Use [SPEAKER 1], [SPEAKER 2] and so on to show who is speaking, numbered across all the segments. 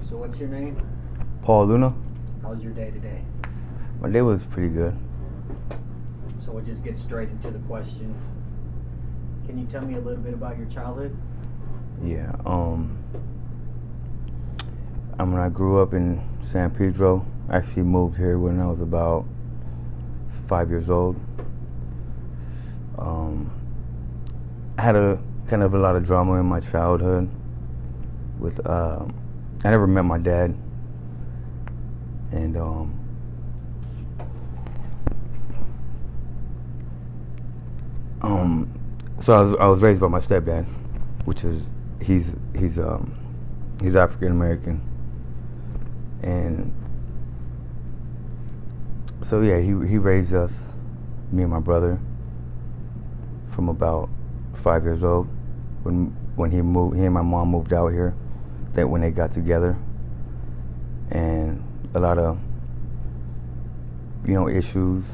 [SPEAKER 1] So what's your name?
[SPEAKER 2] Paul Luna.
[SPEAKER 1] How was your day today?
[SPEAKER 2] My day was pretty good.
[SPEAKER 1] So we'll just get straight into the questions. Can you tell me a little bit about your childhood?
[SPEAKER 2] Yeah. When I grew up in San Pedro, I actually moved here when I was about 5 years old. I had a kind of a lot of drama in my childhood. I never met my dad, and so I was raised by my stepdad, which is he's African American, and so yeah, he raised us, me and my brother, from about 5 years old. When he and my mom moved out here, that when they got together, and a lot of issues.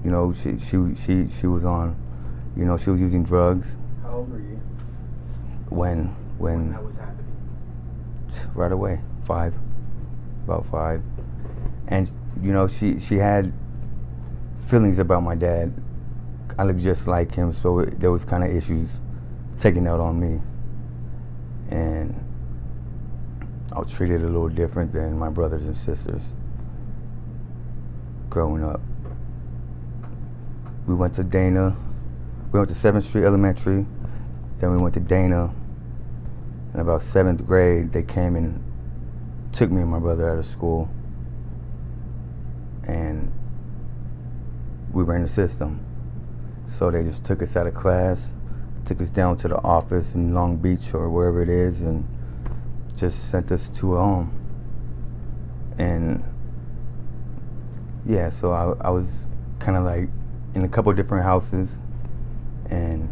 [SPEAKER 2] She was on, she was using drugs.
[SPEAKER 1] How old were you
[SPEAKER 2] when
[SPEAKER 1] that was happening?
[SPEAKER 2] right away, about 5, and she had feelings about my dad. I looked just like him, so there was kind of issues taking out on me, and I was treated a little different than my brothers and sisters growing up. We went to Dana. We went to 7th Street Elementary. Then we went to Dana. In about 7th grade, they came and took me and my brother out of school. And we were in the system. So they just took us out of class, took us down to the office in Long Beach or wherever it is, and just sent us to a home. And yeah, so I was kind of like in a couple different houses, and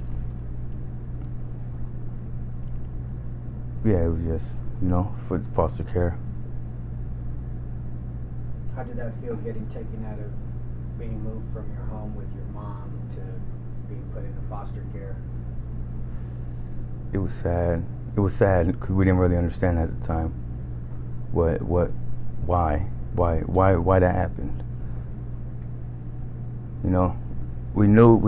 [SPEAKER 2] yeah, it was just for foster care.
[SPEAKER 1] How did that feel, getting taken out of being moved from your home with your mom to being put into foster care?
[SPEAKER 2] It was sad. It was sad because we didn't really understand at the time why that happened. We knew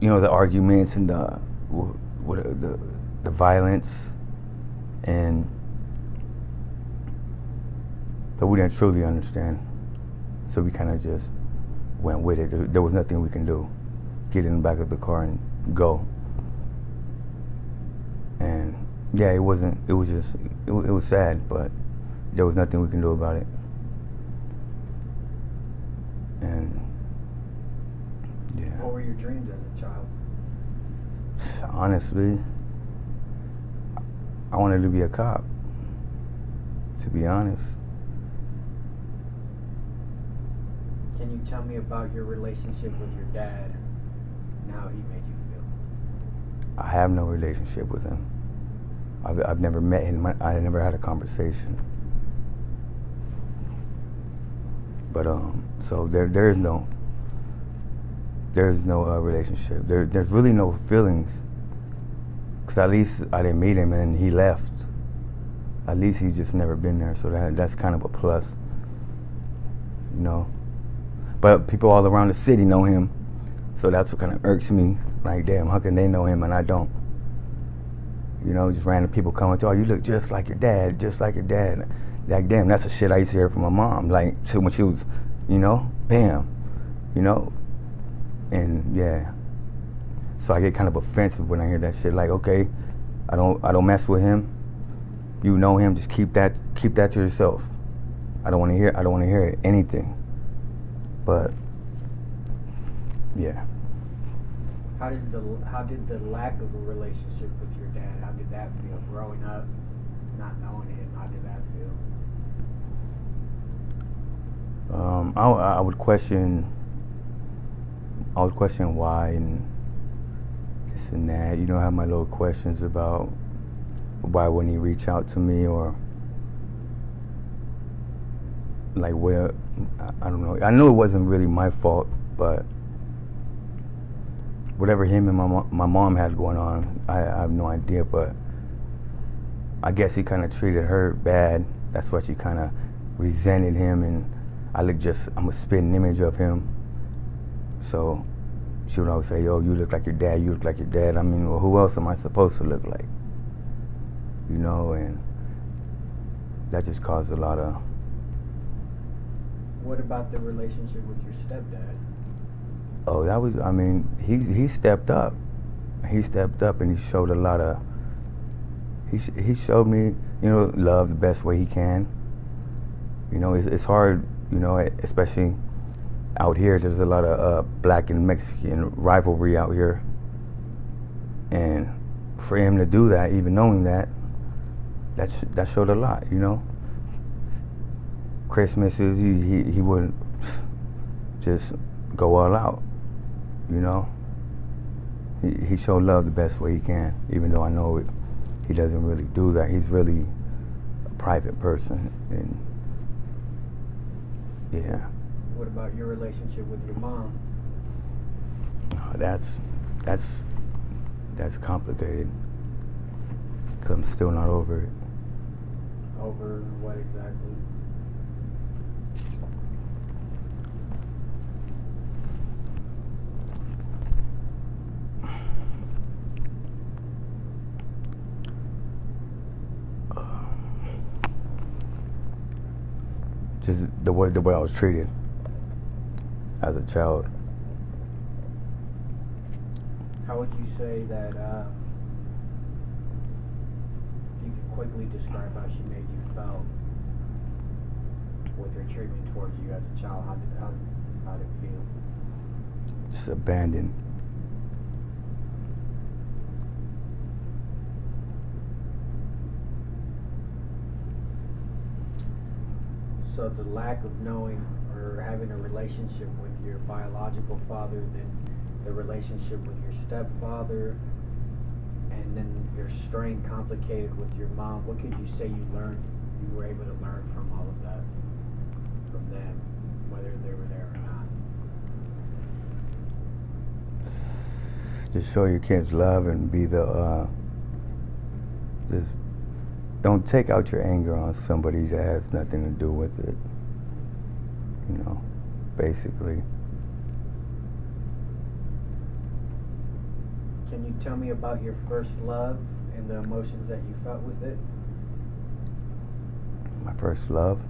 [SPEAKER 2] the arguments and the violence, but we didn't truly understand. So we kind of just went with it. There was nothing we can do. Get in the back of the car and go. And yeah, it was sad, but there was nothing we can do about it. And yeah.
[SPEAKER 1] What were your dreams as a child?
[SPEAKER 2] Honestly, I wanted to be a cop, to be honest.
[SPEAKER 1] Can you tell me about your relationship with your dad and how he made you feel?
[SPEAKER 2] I have no relationship with him. I've never met him. I never had a conversation. But so there's no relationship. There's really no feelings. Cause at least I didn't meet him and he left. At least he's just never been there. So that's kind of a plus, But people all around the city know him, so that's what kind of irks me. Like, damn, how can they know him and I don't? Just random people coming to, oh, you look just like your dad, just like your dad. Like, damn, that's the shit I used to hear from my mom. Like, when she was, bam, and yeah. So I get kind of offensive when I hear that shit. Like, okay, I don't mess with him. You know him, just keep that to yourself. I don't want to hear anything. But yeah.
[SPEAKER 1] How did the lack of a relationship with your dad, how did that feel growing up, not knowing him? How did that feel?
[SPEAKER 2] I would question why and this and that. I have my little questions about why wouldn't he reach out to me, or like where, I don't know. I know it wasn't really my fault, but whatever him and my mom had going on, I have no idea. But I guess he kind of treated her bad. That's why she kind of resented him, and I'm a spitting image of him. So she would always say, "Yo, you look like your dad. You look like your dad." I mean, well, who else am I supposed to look like? You know, and that just caused a lot of.
[SPEAKER 1] What about the relationship with your stepdad?
[SPEAKER 2] Oh, that was. I mean, he stepped up. He stepped up, and he showed a lot of. He showed me, you know, love the best way he can. You know, it's hard, you know, especially out here. There's a lot of black and Mexican rivalry out here, and for him to do that, even knowing that, that showed a lot, you know. Christmases, he would just go all out, you know. He showed love the best way he can, even though I know he doesn't really do that. He's really a private person, and yeah.
[SPEAKER 1] What about your relationship with your mom?
[SPEAKER 2] That's complicated, because I'm still not over it.
[SPEAKER 1] Over what exactly?
[SPEAKER 2] Just the way I was treated as a child.
[SPEAKER 1] How would you say that, you could quickly describe how she made you feel with her treatment towards you as a child? How did it feel?
[SPEAKER 2] Just abandoned.
[SPEAKER 1] So the lack of knowing or having a relationship with your biological father, then the relationship with your stepfather, and then your strain complicated with your mom, what could you say you were able to learn from all of that, from them, whether they were there or not?
[SPEAKER 2] Just show your kids love and be just don't take out your anger on somebody that has nothing to do with it. You know, basically.
[SPEAKER 1] Can you tell me about your first love and the emotions that you felt with it?
[SPEAKER 2] My first love.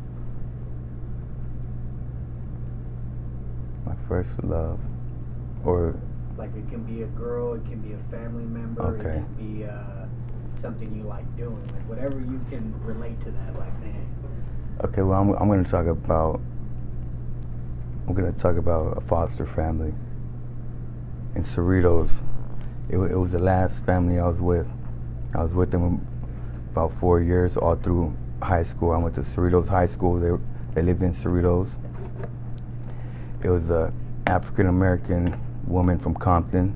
[SPEAKER 2] My first love. Or
[SPEAKER 1] like, it can be a girl, it can be a family member,
[SPEAKER 2] okay.
[SPEAKER 1] It can be something you like doing, like whatever you can relate to that, like, man.
[SPEAKER 2] Okay, well, I'm going to talk about a foster family in Cerritos. It was the last family I was with. I was with them about 4 years, all through high school. I went to Cerritos High School. They lived in Cerritos. It was a African American woman from Compton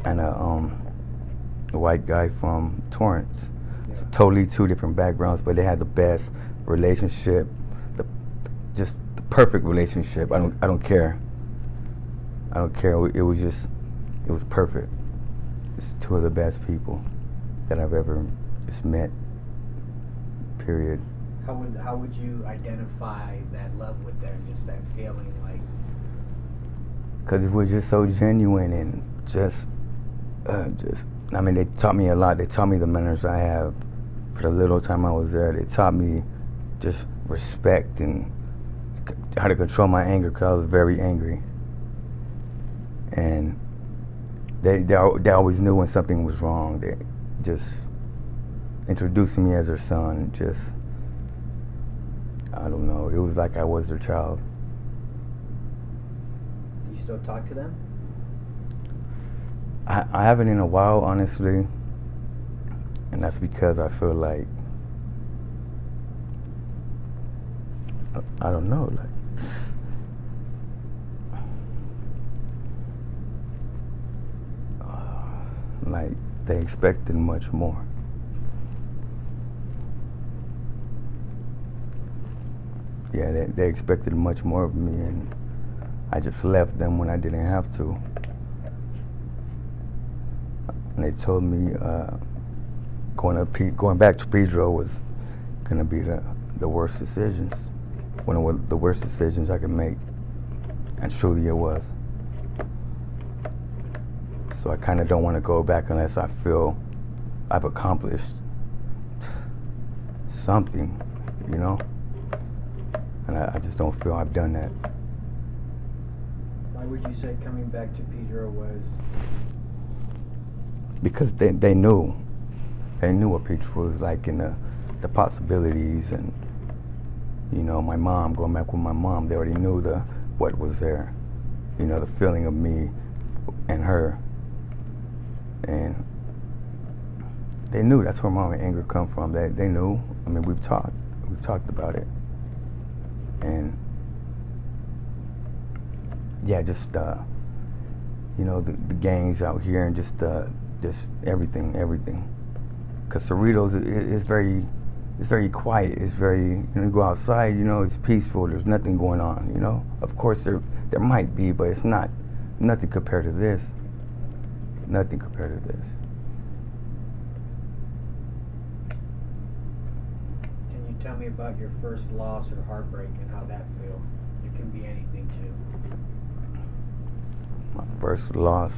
[SPEAKER 2] and a white guy from Torrance. Yeah. So totally two different backgrounds, but they had the best relationship, just the perfect relationship. I don't care. It was perfect. Just two of the best people that I've ever just met. Period.
[SPEAKER 1] How would you identify that love with them, just that feeling, like?
[SPEAKER 2] Because it was just so genuine and I mean, they taught me a lot. They taught me the manners I have for the little time I was there. They taught me just respect and how to control my anger, because I was very angry. And they always knew when something was wrong. They just introducing me as their son. Just, I don't know. It was like I was their child.
[SPEAKER 1] Do you still talk to them?
[SPEAKER 2] I haven't in a while, honestly, and that's because I feel like, I don't know, like they expected much more. Yeah, they expected much more of me, and I just left them when I didn't have to. And they told me going back to Pedro was gonna be the worst decisions. One of the worst decisions I could make, and truly it was. So I kind of don't want to go back unless I feel I've accomplished something, you know? And I just don't feel I've done that.
[SPEAKER 1] Why would you say coming back to Pedro was?
[SPEAKER 2] Because they knew what Pedro was like, and the possibilities, and you know, my mom, going back with my mom, they already knew what was there, you know, the feeling of me and her, and they knew that's where mom and anger come from. They knew. I mean, we've talked about it, and yeah, just you know, the gangs out here, and just everything. Cause Cerritos is very quiet. It's very, you know, you go outside, you know, it's peaceful. There's nothing going on, you know. Of course there might be, but it's nothing compared to this. Nothing compared to this.
[SPEAKER 1] Can you tell me about your first loss or heartbreak and how that feel? It can be anything too.
[SPEAKER 2] My first loss.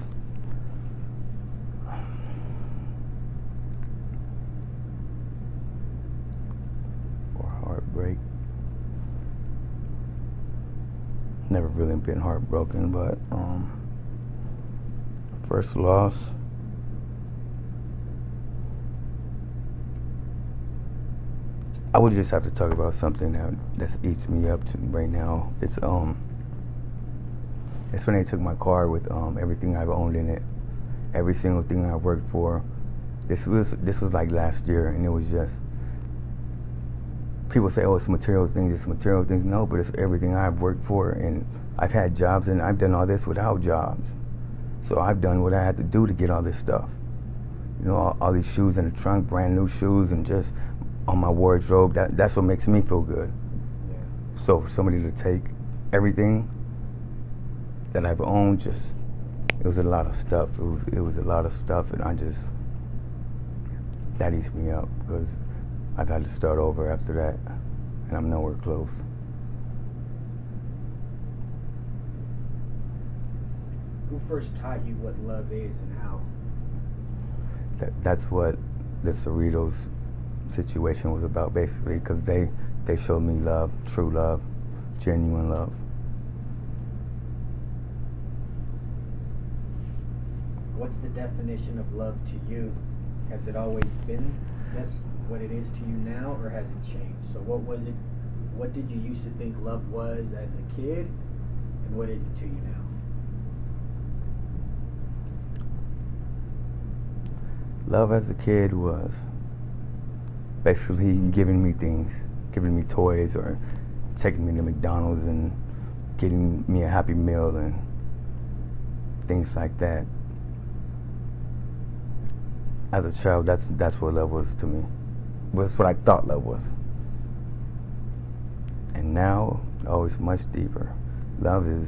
[SPEAKER 2] Or heartbreak. Never really been heartbroken, but first loss. I would just have to talk about something that eats me up right now. It's when they took my car with everything I've owned in it, every single thing I worked for. This was like last year, and it was just, people say, oh, it's material things, No, but it's everything I've worked for, and I've had jobs, and I've done all this without jobs. So I've done what I had to do to get all this stuff. You know, all these shoes in the trunk, brand new shoes, and just on my wardrobe. That's what makes me feel good. Yeah. So for somebody to take everything that I've owned, just, it was a lot of stuff. It was a lot of stuff, and that eats me up, because I've had to start over after that, and I'm nowhere close.
[SPEAKER 1] Who first taught you what love is and how?
[SPEAKER 2] That's what the Cerritos situation was about, basically, because they showed me love, true love, genuine love.
[SPEAKER 1] What's the definition of love to you? Has it always been that's what it is to you now, or has it changed? So what was it? What did you used to think love was as a kid, and what is it to you now?
[SPEAKER 2] Love as a kid was basically giving me things, giving me toys, or taking me to McDonald's and getting me a Happy Meal and things like that. As a child, that's what love was to me. That's what I thought love was. And now, oh, it's much deeper. Love it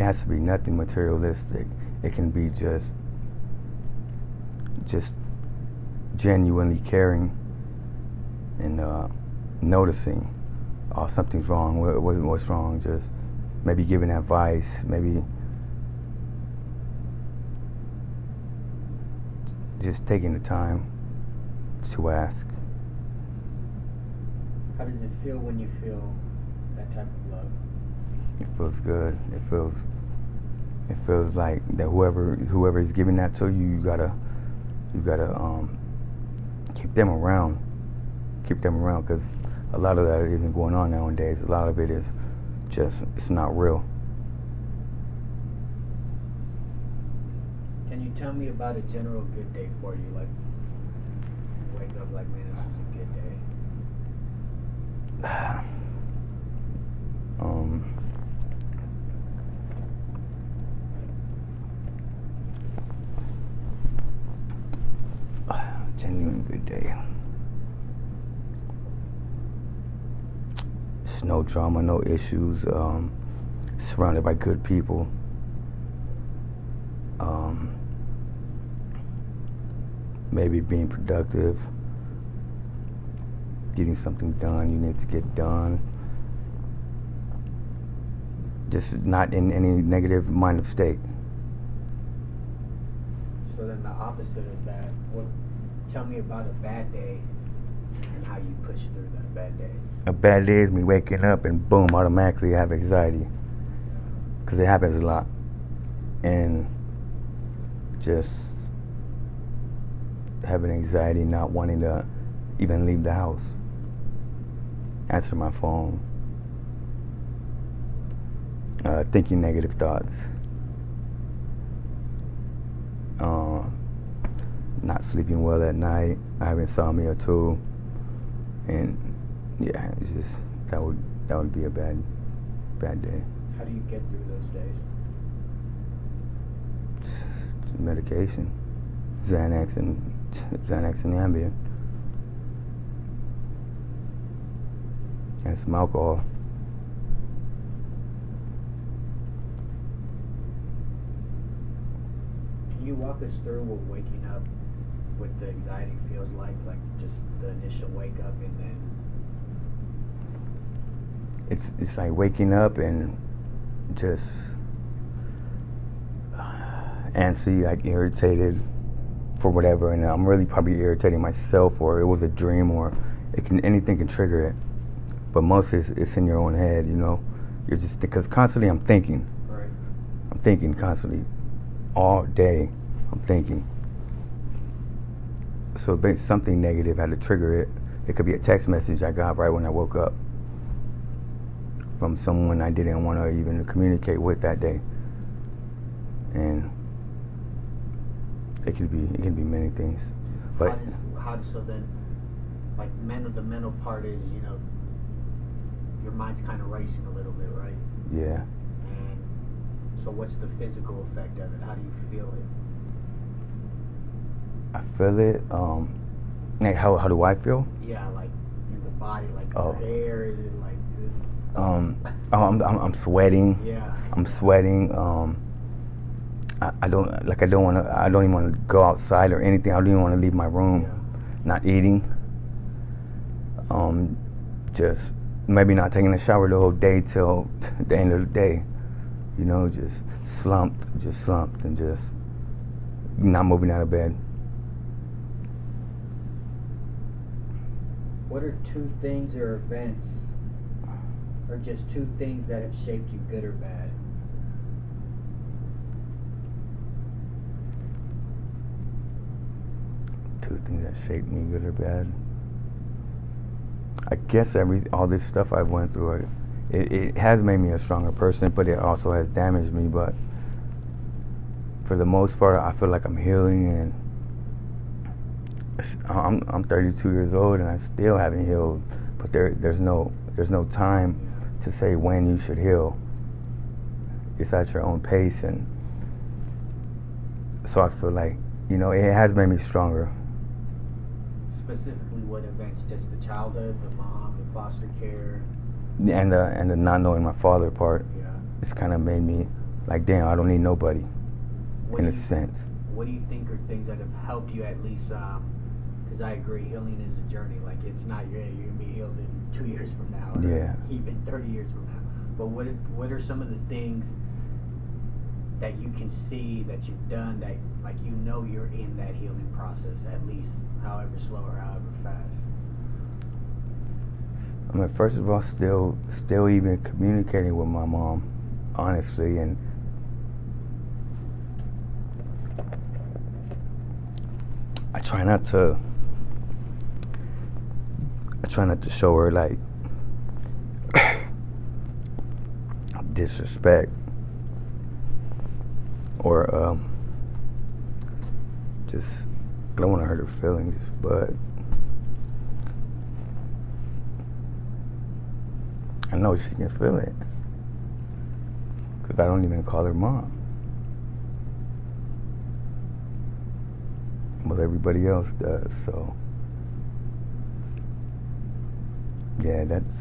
[SPEAKER 2] has to be nothing materialistic. It can be just genuinely caring and noticing, oh, something's wrong. What's wrong? Just maybe giving advice, maybe just taking the time to ask.
[SPEAKER 1] How does it feel when you feel that type of love?
[SPEAKER 2] It feels good. It feels like that whoever is giving that to you, you gotta keep them around, because a lot of that isn't going on nowadays. A lot of it is just, it's not real.
[SPEAKER 1] Can you tell me about a general good day for you? Like, you wake up like, man, this is a good day.
[SPEAKER 2] Genuine good day. It's no drama, no issues. Surrounded by good people. maybe being productive, getting something done you need to get done. Just not in any negative mind of state.
[SPEAKER 1] So then the opposite of that, tell me about a bad day and how you push through that bad day.
[SPEAKER 2] A bad day is me waking up and boom, automatically I have anxiety. Because it happens a lot. And just having anxiety, not wanting to even leave the house. Answer my phone. Thinking negative thoughts. Not sleeping well at night. I have insomnia too. And yeah, it's just that would be a bad day.
[SPEAKER 1] How do you get through those days?
[SPEAKER 2] Just medication, Xanax and Ambien, and some alcohol.
[SPEAKER 1] Can you walk us through what waking up with the anxiety feels like just the initial wake up and then?
[SPEAKER 2] It's like waking up and just antsy, like irritated for whatever, and I'm really probably irritating myself, or it was a dream, or anything can trigger it. But mostly it's in your own head, you know. You're just, because constantly I'm thinking.
[SPEAKER 1] Right.
[SPEAKER 2] I'm thinking constantly, all day. I'm thinking. So something negative had to trigger it. It could be a text message I got right when I woke up from someone I didn't want to even communicate with that day, and it can be many things. But
[SPEAKER 1] so then, like, the mental part is, you know, your mind's kind of racing a little bit, right?
[SPEAKER 2] Yeah.
[SPEAKER 1] And so what's the physical effect of it? How do you feel it?
[SPEAKER 2] I feel it. Like how do I feel?
[SPEAKER 1] Yeah, like in the body, like
[SPEAKER 2] Oh.
[SPEAKER 1] your hair, is it like?
[SPEAKER 2] I'm sweating.
[SPEAKER 1] Yeah.
[SPEAKER 2] I'm sweating. I don't even want to go outside or anything. I don't even want to leave my room.
[SPEAKER 1] Yeah.
[SPEAKER 2] Not eating. Just maybe not taking a shower the whole day till the end of the day. You know, just slumped, and just not moving out of bed.
[SPEAKER 1] What are 2 things or events, or just 2 things that have shaped you, good or bad?
[SPEAKER 2] Two things that shaped me, good or bad. I guess all this stuff I've went through, it has made me a stronger person, but it also has damaged me. But for the most part, I feel like I'm healing, and I'm 32 years old, and I still haven't healed. But there's no time to say when you should heal. It's at your own pace, and so I feel like, you know, it has made me stronger.
[SPEAKER 1] Specifically, what events? Just the childhood, the mom, the foster care.
[SPEAKER 2] And the not knowing my father part.
[SPEAKER 1] Yeah.
[SPEAKER 2] It's kind of made me like, damn, I don't need nobody. In a sense.
[SPEAKER 1] What do you think are things that have helped you at least? Because I agree, healing is a journey. Like, it's not you're gonna be healed in 2 years from now, or
[SPEAKER 2] Yeah.
[SPEAKER 1] even 30 years from now. But what are some of the things that you can see that you've done that, like, you know, you're in that healing process, at least, however slow or however fast?
[SPEAKER 2] I mean, first of all, still even communicating with my mom, honestly, and I try not to show her, like, disrespect or just, I don't want to hurt her feelings, but I know she can feel it, because I don't even call her mom. Well, everybody else does, so yeah, that's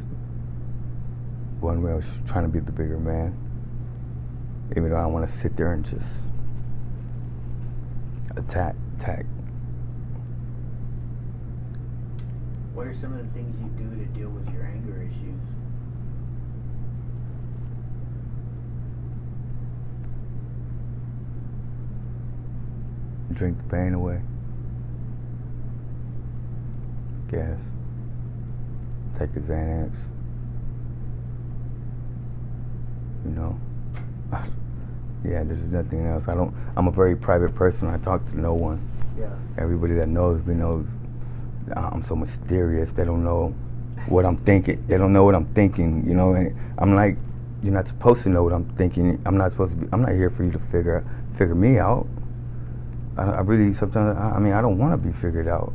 [SPEAKER 2] one way I was trying to be the bigger man, even though I don't want to sit there and just attack.
[SPEAKER 1] What are some of the things you do to deal with your anger issues?
[SPEAKER 2] Drink the pain away. Guess. Take a Xanax. You know. Yeah, there's nothing else. I'm a very private person. I talk to no one.
[SPEAKER 1] Yeah.
[SPEAKER 2] Everybody that knows me knows I'm so mysterious. They don't know what I'm thinking. They don't know what I'm thinking, you know. And I'm like, you're not supposed to know what I'm thinking. I'm not here for you to figure me out. I really, sometimes, I mean, I don't want to be figured out.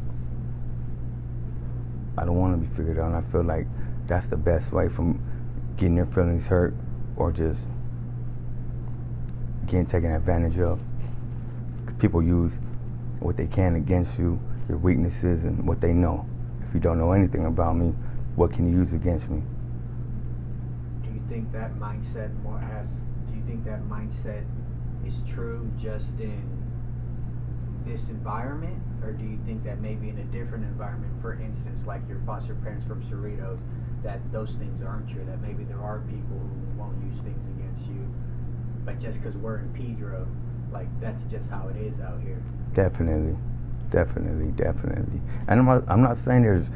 [SPEAKER 2] I don't want to be figured out, and I feel like that's the best way from getting your feelings hurt or just getting taken advantage of. 'Cause people use what they can against you, your weaknesses, and what they know. If you don't know anything about me, what can you use against me?
[SPEAKER 1] Do you think that mindset is true just in this environment, or do you think that maybe in a different environment, for instance, like your foster parents from Cerritos, that those things aren't true, that maybe there are people who won't use things against you, but just because we're in Pedro, like that's just how it is out here?
[SPEAKER 2] Definitely. And I'm not saying there's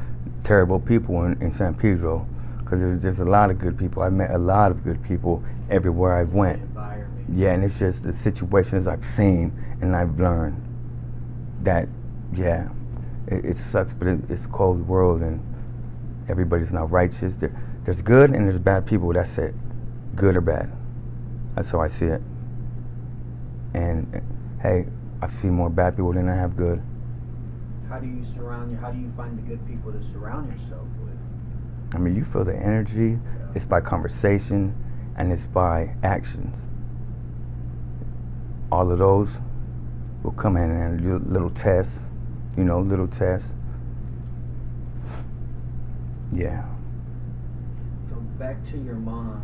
[SPEAKER 2] terrible people in San Pedro, because there's a lot of good people. I've met a lot of good people everywhere I've went.
[SPEAKER 1] Environment.
[SPEAKER 2] Yeah, and it's just the situations I've seen and I've learned that, yeah, it sucks, but it's a cold world and everybody's not righteous. There's good and there's bad people, that's it. Good or bad. That's how I see it. And hey, I see more bad people than I have good.
[SPEAKER 1] How do you find the good people to surround yourself with?
[SPEAKER 2] I mean, you feel the energy. It's by conversation and it's by actions. All of those will come in and do little tests, little tests. Yeah.
[SPEAKER 1] So back to your mom.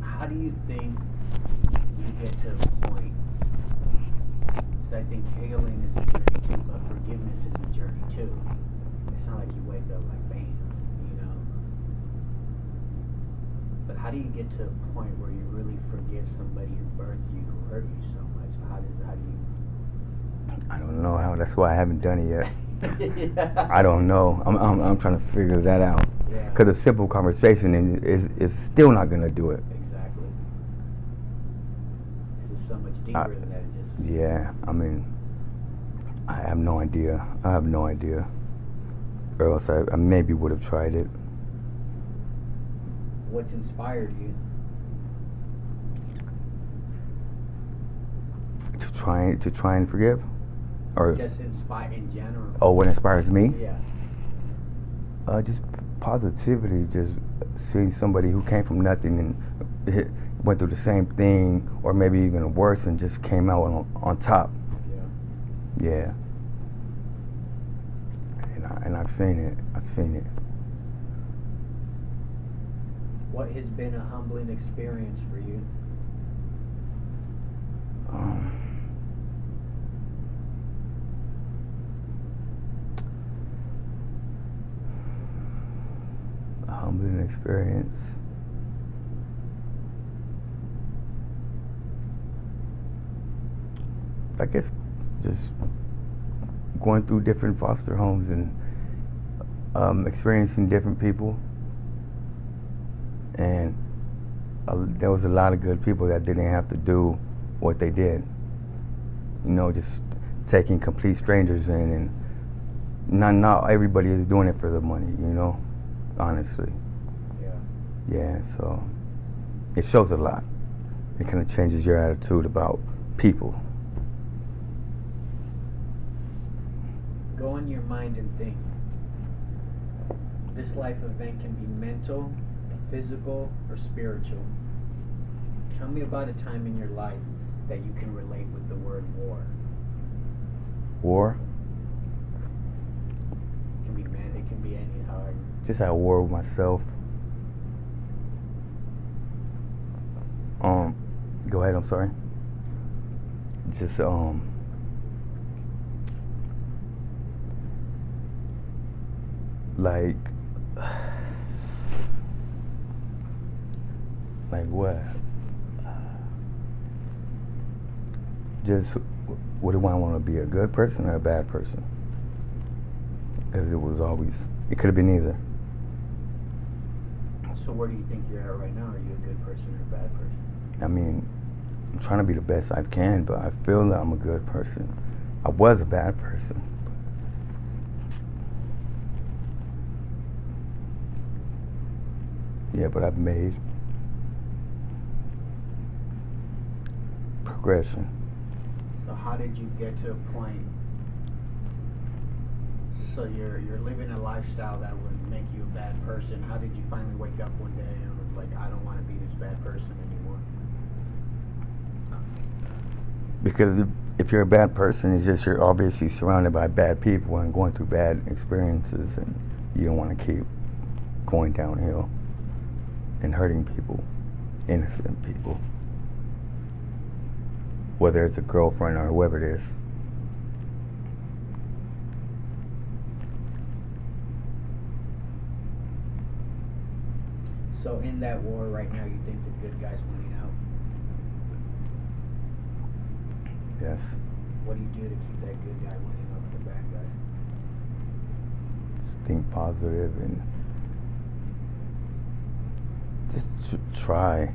[SPEAKER 1] How do you think you get to a point? Because I think healing is a journey too, but forgiveness is a journey too. It's not like you wake up like bam, But how do you get to a point where you really forgive somebody who birthed you, who hurt you so much? So how do you?
[SPEAKER 2] I don't know how. That's why I haven't done it yet.
[SPEAKER 1] Yeah.
[SPEAKER 2] I don't know. I'm trying to figure that out.
[SPEAKER 1] Yeah.
[SPEAKER 2] Because a simple conversation is still not gonna do it.
[SPEAKER 1] Exactly. It's so much deeper than that. It's just.
[SPEAKER 2] Yeah. I mean, I have no idea. Or else I maybe would have tried it.
[SPEAKER 1] What's inspired you?
[SPEAKER 2] To try and forgive, or
[SPEAKER 1] just inspire in general.
[SPEAKER 2] Oh, what inspires me?
[SPEAKER 1] Yeah.
[SPEAKER 2] Just positivity. Just seeing somebody who came from nothing and went through the same thing, or maybe even worse, and just came out on top.
[SPEAKER 1] Yeah.
[SPEAKER 2] Yeah. And I've seen it.
[SPEAKER 1] What has been a humbling experience for you?
[SPEAKER 2] A humbling experience. I guess just going through different foster homes and experiencing different people. And there was a lot of good people that didn't have to do what they did. Just taking complete strangers in, and not everybody is doing it for the money, honestly.
[SPEAKER 1] Yeah.
[SPEAKER 2] Yeah, so it shows a lot. It kind of changes your attitude about people.
[SPEAKER 1] Go in your mind and think. This life event can be mental, physical, or spiritual. Tell me about a time in your life that you can relate with the word war.
[SPEAKER 2] War?
[SPEAKER 1] It can be any, however.
[SPEAKER 2] Just at war with myself. Go ahead, I'm sorry. just like what? Just what do I want to be, a good person or a bad person? Because it could have been either.
[SPEAKER 1] So where do you think you're at right now? Are you a good person or a bad person?
[SPEAKER 2] I mean, I'm trying to be the best I can, but I feel that I'm a good person. I was a bad person. Yeah, but I've made progression.
[SPEAKER 1] So how did you get to a point? So you're living a lifestyle that would make you a bad person. How did you finally wake up one day and was like, I don't want to be this bad person anymore?
[SPEAKER 2] Because if you're a bad person, it's just you're obviously surrounded by bad people and going through bad experiences, and you don't want to keep going downhill and hurting people, innocent people, whether it's a girlfriend or whoever it is.
[SPEAKER 1] So in that war right now, you think the good guy's winning out?
[SPEAKER 2] Yes.
[SPEAKER 1] What do you do to keep that good guy winning over the bad guy?
[SPEAKER 2] Just think positive and just try.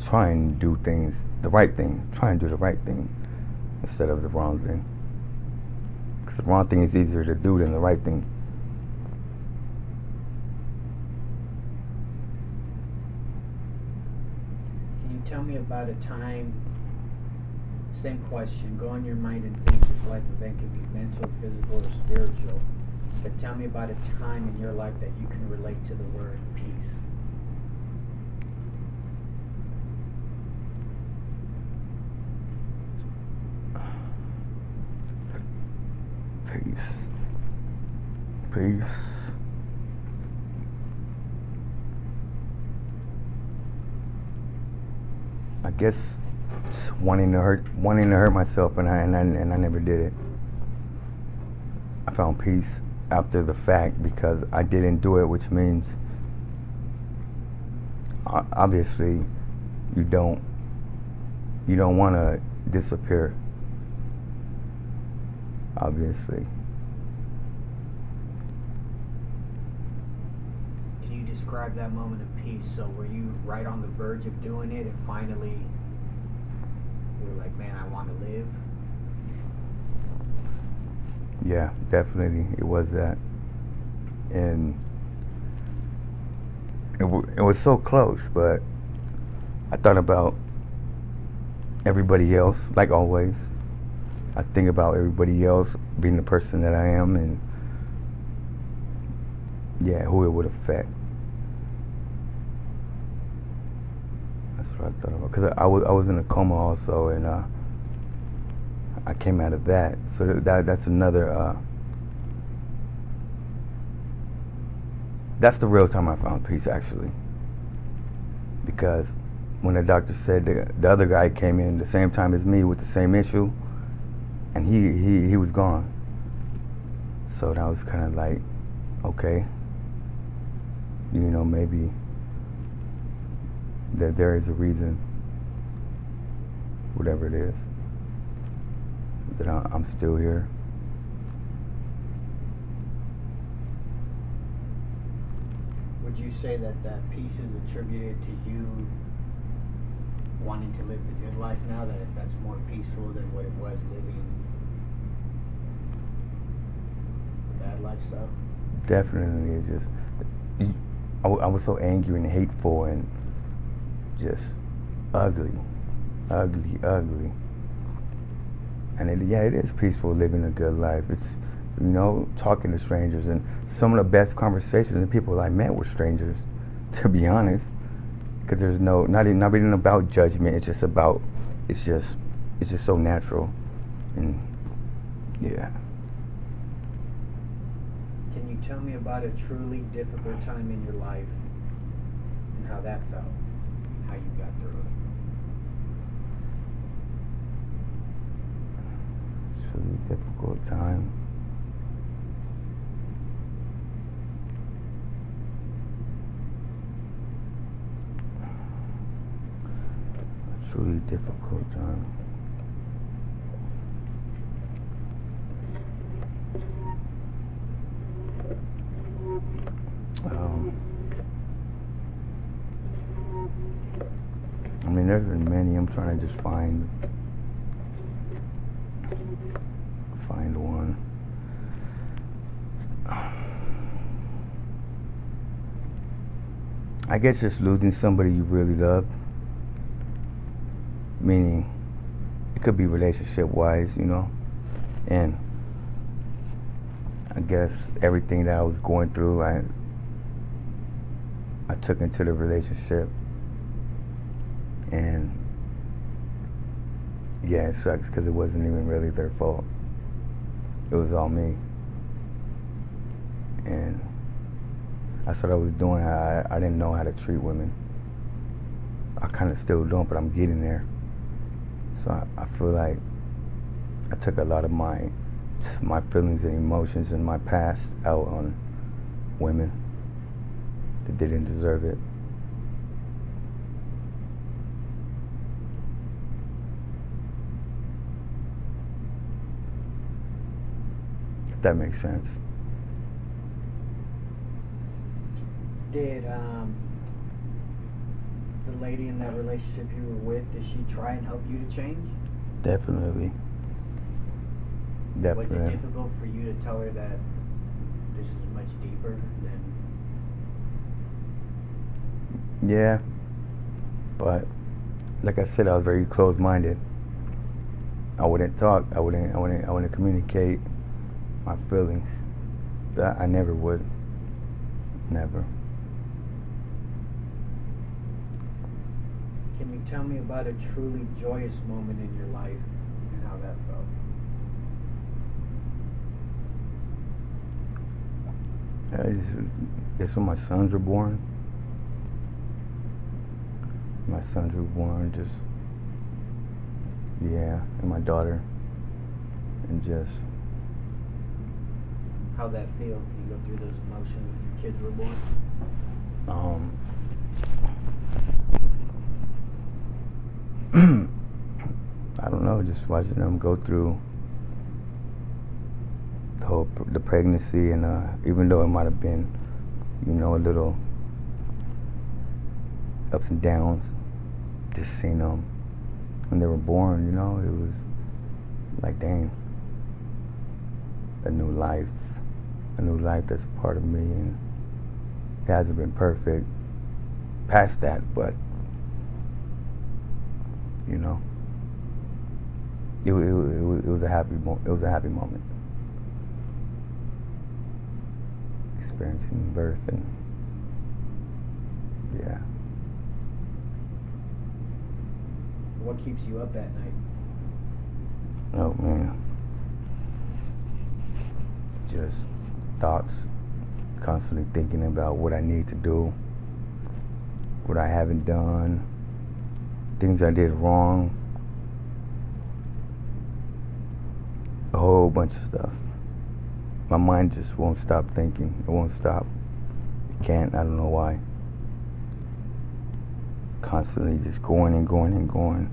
[SPEAKER 2] Try and do things, the right thing. Try and do the right thing instead of the wrong thing. Because the wrong thing is easier to do than the right thing.
[SPEAKER 1] Can you tell me about a time, same question, go in your mind and think. This life event could be mental, physical, or spiritual. But tell me about a time in your life that you can relate to the word peace.
[SPEAKER 2] Peace. I guess wanting to hurt myself, and I never did it. I found peace after the fact because I didn't do it, which means obviously you don't want to disappear. Obviously.
[SPEAKER 1] Can you describe that moment of peace? So were you right on the verge of doing it and finally you were like, man, I want to live?
[SPEAKER 2] Yeah, definitely it was that. And it was so close, but I thought about everybody else, like always. I think about everybody else being the person that I am, and yeah, who it would affect. That's what I thought about. Because I was in a coma also, and I came out of that. So that's another. That's the real time I found peace, actually. Because when the doctor said the other guy came in the same time as me with the same issue, and he was gone. So that was kind of like, okay, maybe that there is a reason, whatever it is, that I'm still here.
[SPEAKER 1] Would you say that peace is attributed to you wanting to live the good life now, that's more peaceful than what it was living the bad lifestyle?
[SPEAKER 2] Definitely. It's just I was so angry and hateful and just ugly. And it is peaceful living a good life. It's talking to strangers, and some of the best conversations and people I met were strangers, to be honest. Because there's not even about judgment. It's just so natural, and yeah.
[SPEAKER 1] Can you tell me about a truly difficult time in your life and how that felt, how you got through
[SPEAKER 2] really difficult time. A truly difficult time. I mean, there's been many. I'm trying to just find one. I guess just losing somebody you really love. Meaning, it could be relationship wise, you know. And I guess everything that I was going through, I took into the relationship. And yeah, it sucks because it wasn't even really their fault. It was all me. And that's what I was doing. I didn't know how to treat women. I kind of still don't, but I'm getting there. So I feel like I took a lot of my feelings and emotions in my past out on women that didn't deserve it. If that makes sense.
[SPEAKER 1] Did the lady in that relationship you were with, did she try and help you to change?
[SPEAKER 2] Definitely.
[SPEAKER 1] Was it difficult for you to tell her that this is much deeper than...
[SPEAKER 2] Yeah, but like I said, I was very closed-minded. I wouldn't talk. I wouldn't communicate my feelings. I never would. Never.
[SPEAKER 1] Can you tell me about a truly joyous moment in your life and how that felt?
[SPEAKER 2] It's when my sons were born. My sons were born, and my daughter, and just...
[SPEAKER 1] How'd that feel? Can you go through those emotions when your kids were born?
[SPEAKER 2] I don't know, just watching them go through the pregnancy, and even though it might have been, a little ups and downs, just seeing them when they were born, it was like, dang, a new life that's a part of me, and it hasn't been perfect past that, but it was a happy moment. Experiencing birth, and yeah.
[SPEAKER 1] What keeps you up at night?
[SPEAKER 2] Oh man, just thoughts, constantly thinking about what I need to do, what I haven't done, things I did wrong, a whole bunch of stuff. My mind just won't stop thinking. It won't stop. It can't. I don't know why. Constantly just going and going and going.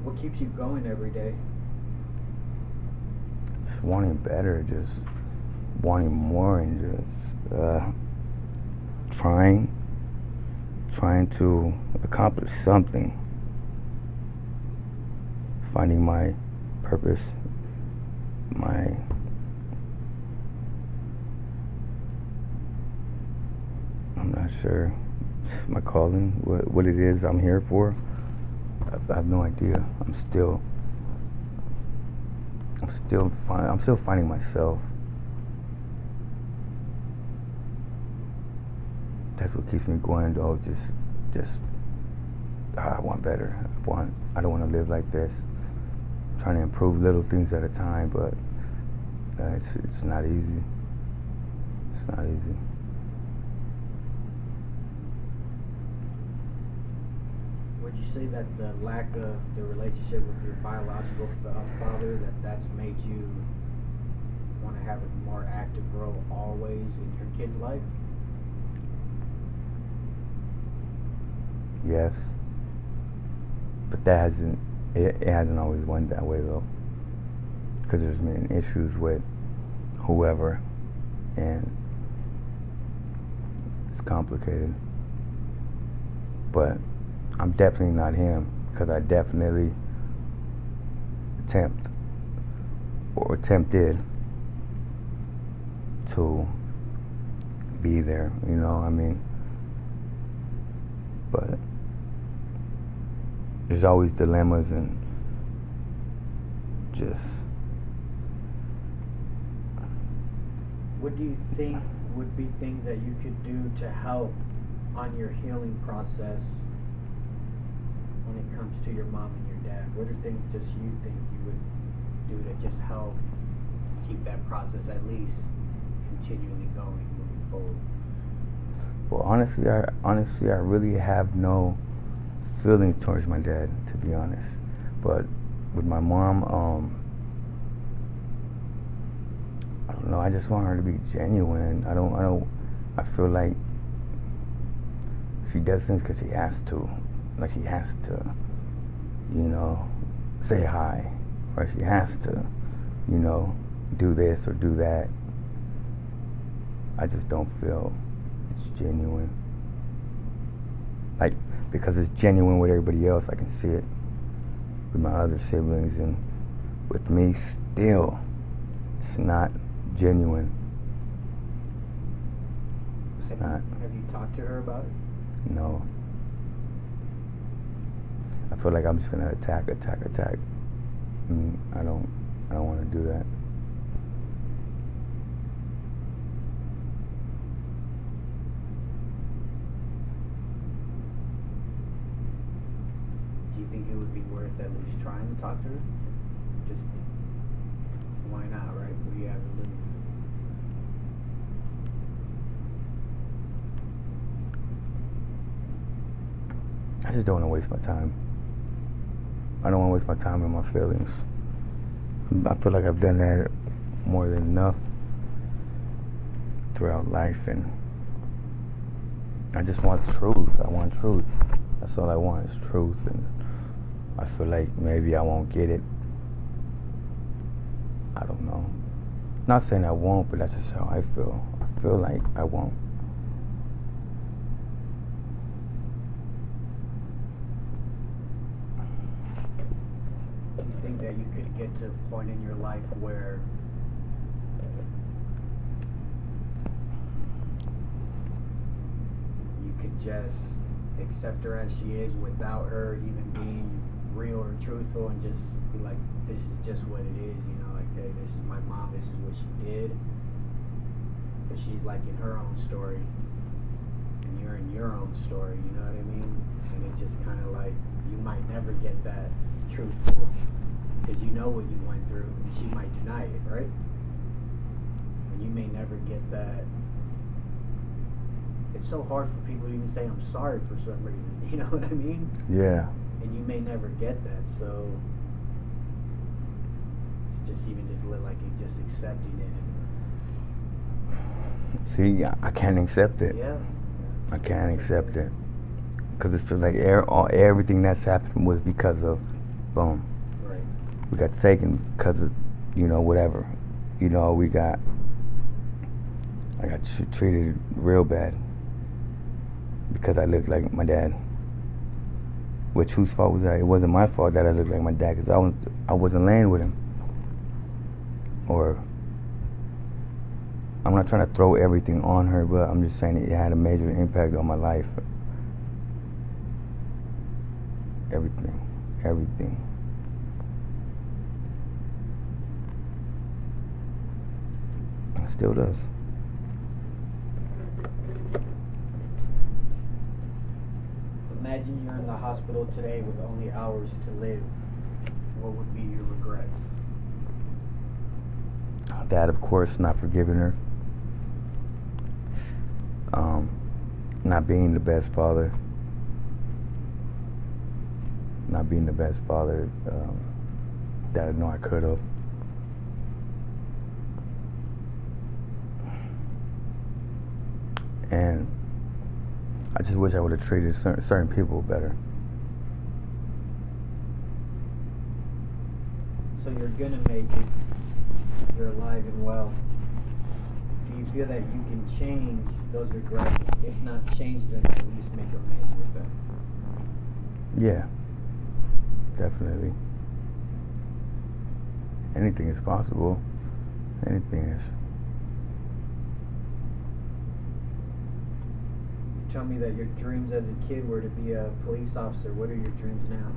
[SPEAKER 1] What keeps you going every day?
[SPEAKER 2] Just wanting better, just wanting more, and just trying to accomplish something. Finding my purpose, my I'm not sure, my calling, what it is I'm here for. I have no idea. I'm still finding myself. That's what keeps me going, though. Just I want better. I don't want to live like this. I'm trying to improve little things at a time, but it's not easy. It's not easy.
[SPEAKER 1] Would you say that the lack of the relationship with your biological father, that's made you want to have a more active role always in your kid's life?
[SPEAKER 2] Yes. But that hasn't, it hasn't always went that way though. Because there's been issues with whoever, and it's complicated. But I'm definitely not him, because I definitely attempted to be there, you know, I mean, but there's always dilemmas and just.
[SPEAKER 1] What do you think would be things that you could do to help on your healing process when it comes to your mom and your dad? What are things just you think you would do to just help keep that process at least continually going, moving forward?
[SPEAKER 2] Well, honestly, I really have no feeling towards my dad, to be honest. But with my mom, I don't know. I just want her to be genuine. I feel like she does things because she has to. Like she has to, you know, say hi, or she has to, you know, do this or do that. I just don't feel it's genuine. Like, because it's genuine with everybody else, I can see it with my other siblings, and with me, still, it's not genuine. It's not.
[SPEAKER 1] Have you talked to her about it?
[SPEAKER 2] No. I feel like I'm just gonna attack. And I don't want to do that.
[SPEAKER 1] Do you think it would be worth at least trying to talk to her? Just why not, right? What do you have to lose?
[SPEAKER 2] I just don't want to waste my time. I don't want to waste my time and my feelings. I feel like I've done that more than enough throughout life, and I just want truth. I want truth. That's all I want is truth, and I feel like maybe I won't get it. I don't know. Not saying I won't, but that's just how I feel. I feel like I won't.
[SPEAKER 1] Do you think that you could get to a point in your life where you could just accept her as she is without her even being real or truthful, and just be like, this is just what it is, you know, like, hey, this is my mom, this is what she did, but she's like in her own story, and you're in your own story, you know what I mean? And it's just kind of like, you might never get that truthful, because you know what you went through, and she might deny it, right? And you may never get that. It's so hard for people to even say I'm sorry for some reason, you know what I mean?
[SPEAKER 2] Yeah.
[SPEAKER 1] And you may never get that, so it's just even just like it, just accepting it.
[SPEAKER 2] See, I can't accept it.
[SPEAKER 1] Yeah.
[SPEAKER 2] I can't accept it. Because it feels like everything that's happened was because of, boom.
[SPEAKER 1] Right.
[SPEAKER 2] We got taken because of, you know, whatever. You know, I got treated real bad because I looked like my dad. Which, whose fault was that? It wasn't my fault that I looked like my dad, because I wasn't laying with him. Or, I'm not trying to throw everything on her, but I'm just saying it had a major impact on my life. Everything. It still does.
[SPEAKER 1] Imagine you're in the hospital today with only hours to live. What would be your regrets?
[SPEAKER 2] That, of course, not forgiving her. Not being the best father. not being the best father that I know I could have. And I just wish I would have treated certain people better.
[SPEAKER 1] So you're gonna make it. You're alive and well. Do you feel that you can change those regrets? If not change them, at least make amends with them?
[SPEAKER 2] Yeah, definitely. Anything is possible. Anything is.
[SPEAKER 1] You tell me that your dreams as a kid were to be a police officer. What are your dreams now?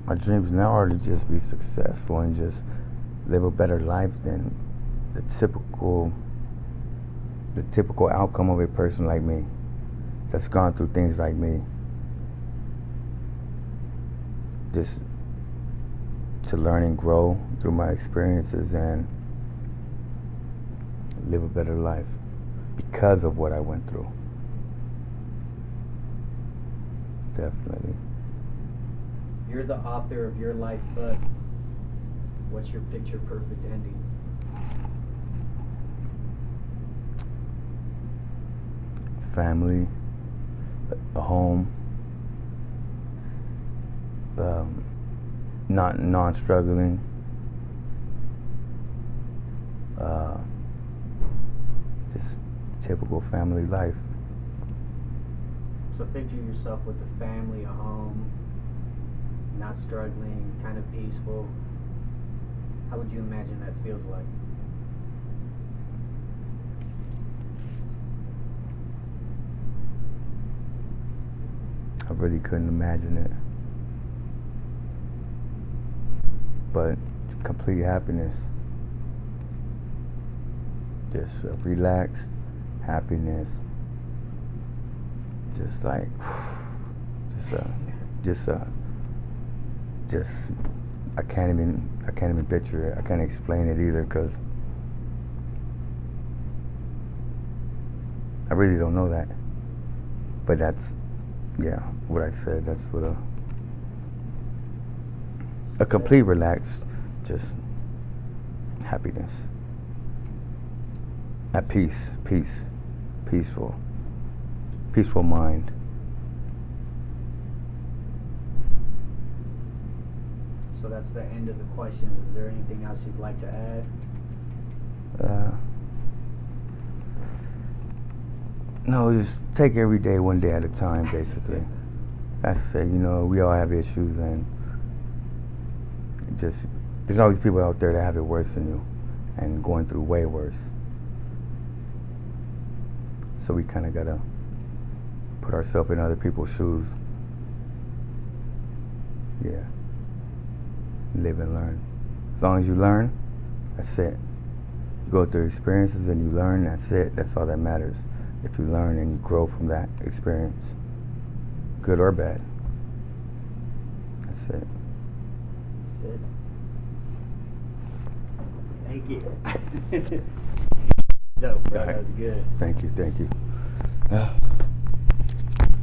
[SPEAKER 2] My dreams now are to just be successful and just live a better life than the typical outcome of a person like me that's gone through things like me. Just to learn and grow through my experiences and live a better life because of what I went through. Definitely.
[SPEAKER 1] You're the author of your life, but what's your picture perfect ending?
[SPEAKER 2] Family, a home, not non-struggling, just typical family life.
[SPEAKER 1] So picture yourself with a family, a home, not struggling, kind of peaceful. How would you imagine that feels like?
[SPEAKER 2] I really couldn't imagine it. But complete happiness. Just relaxed happiness. Just like, I can't even picture it. I can't explain it either, because I really don't know that. But that's, yeah, what I said. That's what a complete relaxed, just happiness. At peace, peaceful mind.
[SPEAKER 1] So that's the end of the questions. Is there anything else you'd like to add?
[SPEAKER 2] No, just take every day one day at a time, basically. That's to say, we all have issues, and just there's always people out there that have it worse than you and going through way worse. So we kind of gotta put ourselves in other people's shoes. Yeah. Live and learn. As long as you learn, that's it. You go through experiences and you learn, that's it. That's all that matters. If you learn and you grow from that experience, good or bad. That's it.
[SPEAKER 1] That's it. Thank you. Dope, bro. That was good.
[SPEAKER 2] Thank you.